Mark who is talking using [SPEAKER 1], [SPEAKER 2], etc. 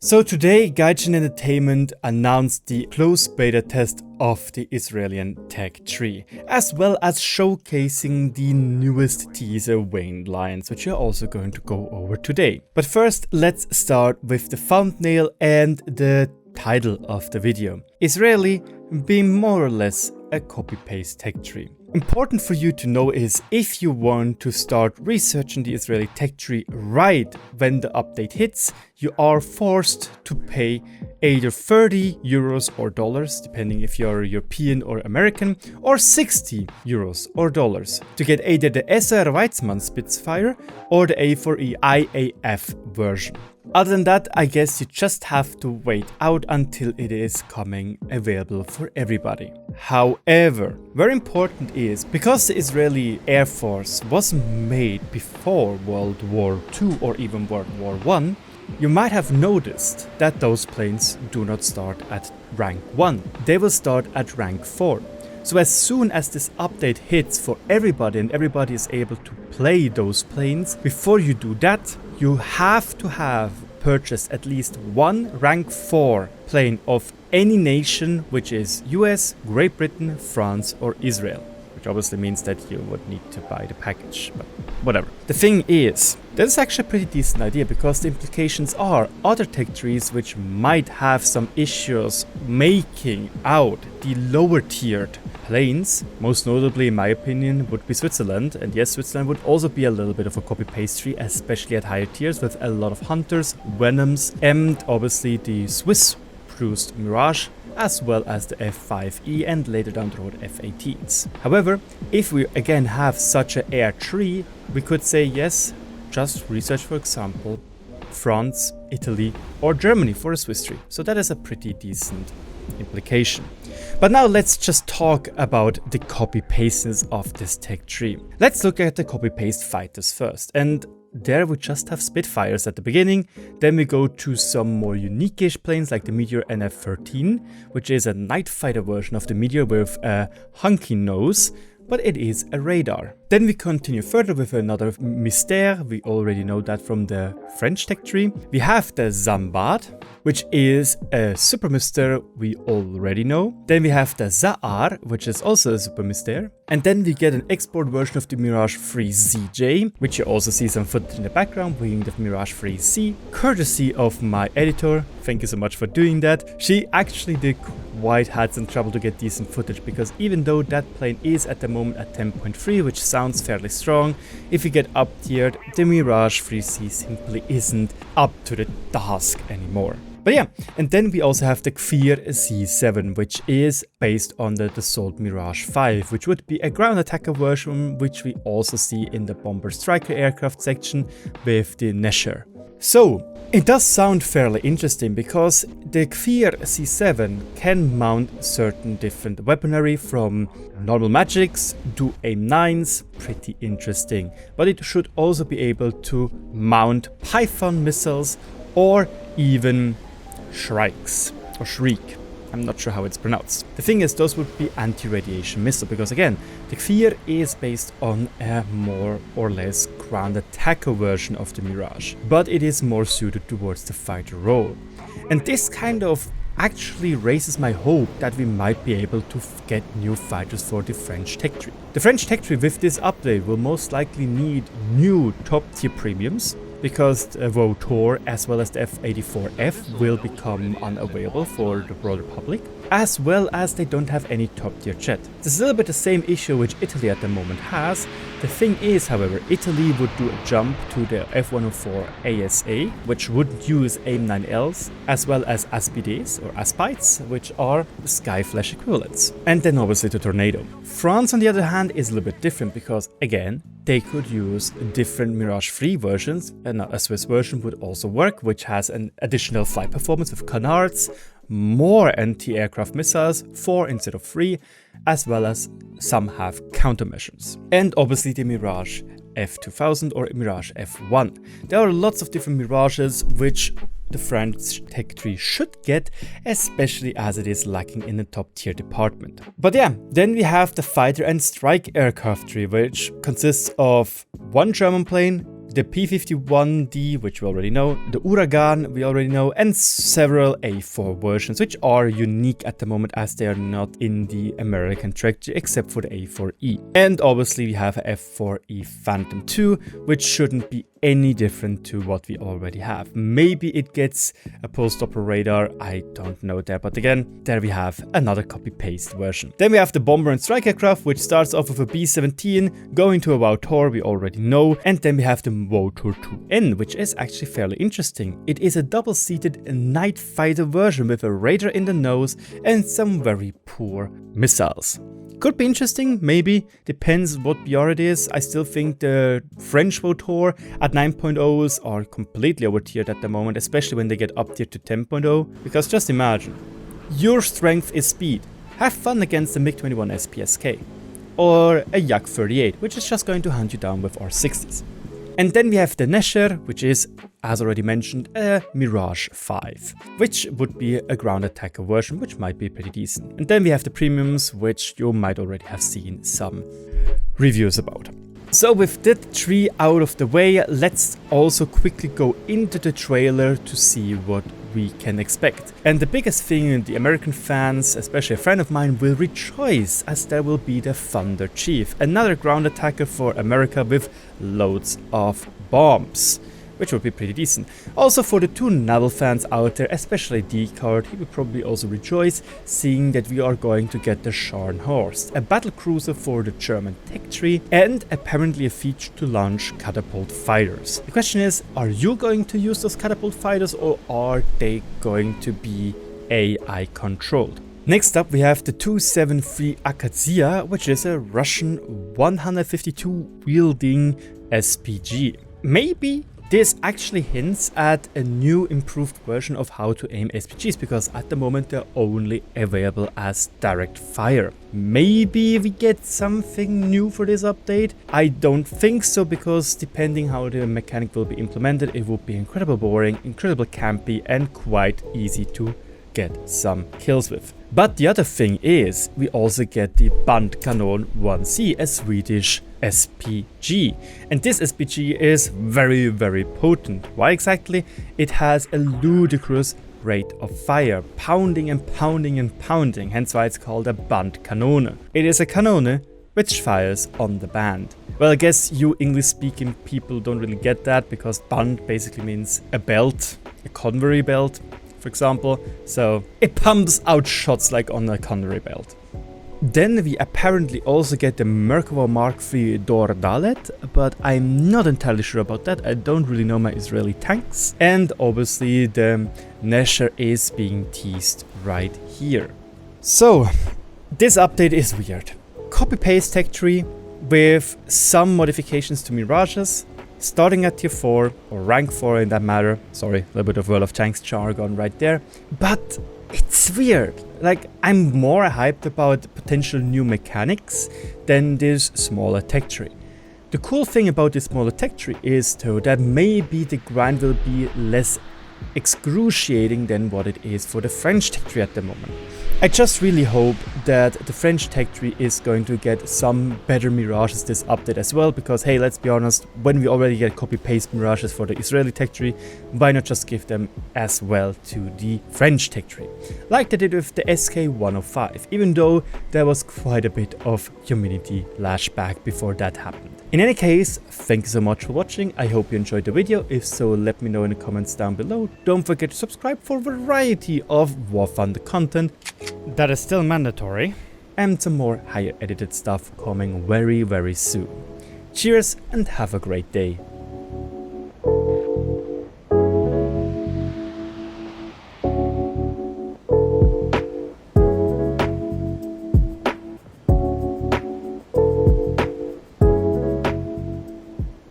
[SPEAKER 1] So today, Gaijin Entertainment announced the closed beta test of the Israeli Techtree, as well as showcasing the newest teaser winged lions, which we're also going to go over today. But first, let's start with the thumbnail and the title of the video. Israeli being more or less a copy-paste Techtree. Important for you to know is if you want to start researching the Israeli Techtree right when the update hits, you are forced to pay either 30 euros or dollars, depending if you're European or American, or 60 euros or dollars to get either the SR Weizmann Spitfire or the A4E IAF version. Other than that, I guess you just have to wait out until it is coming available for everybody. However, very important is, because the Israeli Air Force was made before World War II or even World War I, you might have noticed that those planes do not start at rank 1. They will start at rank 4. So as soon as this update hits for everybody and everybody is able to play those planes, before you do that, you have to have purchased at least one rank 4 plane of any nation, which is US, Great Britain, France or Israel. Which obviously means that you would need to buy the package, but whatever. The thing is, that's actually a pretty decent idea, because the implications are other Techtrees which might have some issues making out the lower tiered planes, most notably in my opinion would be Switzerland, and yes, Switzerland would also be a little bit of a copy-paste tree, especially at higher tiers with a lot of Hunters, Venoms, and obviously the Swiss-produced Mirage, as well as the F5E and later down the road F18s. However, if we again have such an air tree, we could say yes, just research for example France, Italy or Germany for a Swiss tree. So that is a pretty decent implication. But now let's just talk about the copy-pasteness of this tech tree. Let's look at the copy-paste fighters first, and there we just have Spitfires at the beginning. Then we go to some more unique-ish planes like the Meteor NF13, which is a night fighter version of the Meteor with a hunky nose, but it is a radar. Then we continue further with another Mystère. We already know that from the French tech tree. We have the Zambad, which is a Super Mystère we already know. Then we have the Zaar, which is also a Super Mystère. And then we get an export version of the Mirage 3 ZJ, which you also see some footage in the background, being the Mirage 3C, courtesy of my editor. Thank you so much for doing that. She actually did quite had some trouble to get decent footage, because even though that plane is at the moment at 10.3, which sounds fairly strong, if you get up tiered, the Mirage 3C simply isn't up to the task anymore. But yeah, and then we also have the Kfir C7, which is based on the Dassault Mirage 5, which would be a ground attacker version, which we also see in the Bomber Striker aircraft section with the Nesher. So it does sound fairly interesting, because the Kfir C7 can mount certain different weaponry from normal magics to AIM-9s, pretty interesting. But it should also be able to mount Python missiles or even Shrikes or Shriek. I'm not sure how it's pronounced. The thing is, those would be anti-radiation missile, because again, the Kfir is based on a more or less ground attacker version of the Mirage, but it is more suited towards the fighter role. And this kind of actually raises my hope that we might be able to get new fighters for the French tech tree. The French tech tree with this update will most likely need new top tier premiums, because the Votor as well as the F-84F will become unavailable for the broader public, as well as they don't have any top tier jet. This is a little bit the same issue which Italy at the moment has. The thing is, however, Italy would do a jump to the F-104 ASA, which would use AIM-9Ls, as well as Aspides or Aspites, which are Skyflash equivalents. And then obviously the Tornado. France, on the other hand, is a little bit different, because again, they could use different Mirage 3 versions, and a Swiss version would also work, which has an additional flight performance with canards, more anti-aircraft missiles, 4 instead of 3, as well as some have countermeasures. And obviously the Mirage F2000 or Mirage F1. There are lots of different Mirages which the French tech tree should get, especially as it is lacking in the top tier department. But yeah, then we have the fighter and strike aircraft tree, which consists of one German plane, the P51D, which we already know, the Uragan, we already know, and several A4 versions, which are unique at the moment as they are not in the American Techtree except for the A4E. And obviously we have a F4E Phantom 2, which shouldn't be any different to what we already have. Maybe it gets a post-opera radar, I don't know that, but again, there we have another copy-paste version. Then we have the bomber and strike aircraft, which starts off with a B-17, going to a Vautour, we already know, and then we have the Vautour 2N, which is actually fairly interesting. It is a double-seated night fighter version with a radar in the nose and some very poor missiles. Could be interesting, maybe, depends what BR it is. I still think the French Vautour at 9.0s are completely over-tiered at the moment, especially when they get up-tiered to 10.0, because just imagine, your strength is speed. Have fun against the MiG-21 SPSK, or a Yak-38, which is just going to hunt you down with R60s. And then we have the Nesher, which is, as already mentioned, a Mirage 5, which would be a ground attacker version, which might be pretty decent. And then we have the premiums, which you might already have seen some reviews about. So with that 3 out of the way, let's also quickly go into the trailer to see what we can expect. And the biggest thing, the American fans, especially a friend of mine, will rejoice as there will be the Thunder Chief, another ground attacker for America with loads of bombs, which would be pretty decent. Also for the 2 naval fans out there, especially D-Card, he will probably also rejoice seeing that we are going to get the Scharnhorst, a battle cruiser for the German Techtree, and apparently a feature to launch catapult fighters. The question is, are you going to use those catapult fighters, or are they going to be AI controlled? Next up we have the 273 Akazia, which is a Russian 152 wielding SPG. Maybe this actually hints at a new improved version of how to aim SPGs, because at the moment they're only available as direct fire. Maybe we get something new for this update? I don't think so, because depending how the mechanic will be implemented, it will be incredibly boring, incredibly campy, and quite easy to get some kills with. But the other thing is, we also get the Bandkanon 1C, a Swedish SPG. And this SPG is very potent. Why exactly? It has a ludicrous rate of fire, pounding and pounding and pounding, hence why it's called a Bandkanone. It is a canone which fires on the band. Well, I guess you English-speaking people don't really get that, because band basically means a belt, a conveyor belt, for example, so it pumps out shots like on a conveyor belt. Then we apparently also get the Merkava Mark III Dordalet, but I'm not entirely sure about that. I don't really know my Israeli tanks. And obviously the Nesher is being teased right here. So this update is weird. Copy-paste Techtree with some modifications to Mirages, starting at tier 4, or rank 4 in that matter. Sorry, a little bit of World of Tanks jargon right there. But it's weird. Like, I'm more hyped about potential new mechanics than this smaller Techtree. The cool thing about this smaller Techtree is, though, that maybe the grind will be less excruciating than what it is for the French Techtree at the moment. I just really hope that the French Techtree is going to get some better Mirages this update as well, because hey, let's be honest, when we already get copy-paste Mirages for the Israeli Techtree, why not just give them as well to the French Techtree, like they did with the SK-105, even though there was quite a bit of humidity lashback before that happened. In any case, thank you so much for watching. I hope you enjoyed the video. If so, let me know in the comments down below. Don't forget to subscribe for a variety of War Thunder content that is still mandatory, and some more higher edited stuff coming very soon. Cheers and have a great day.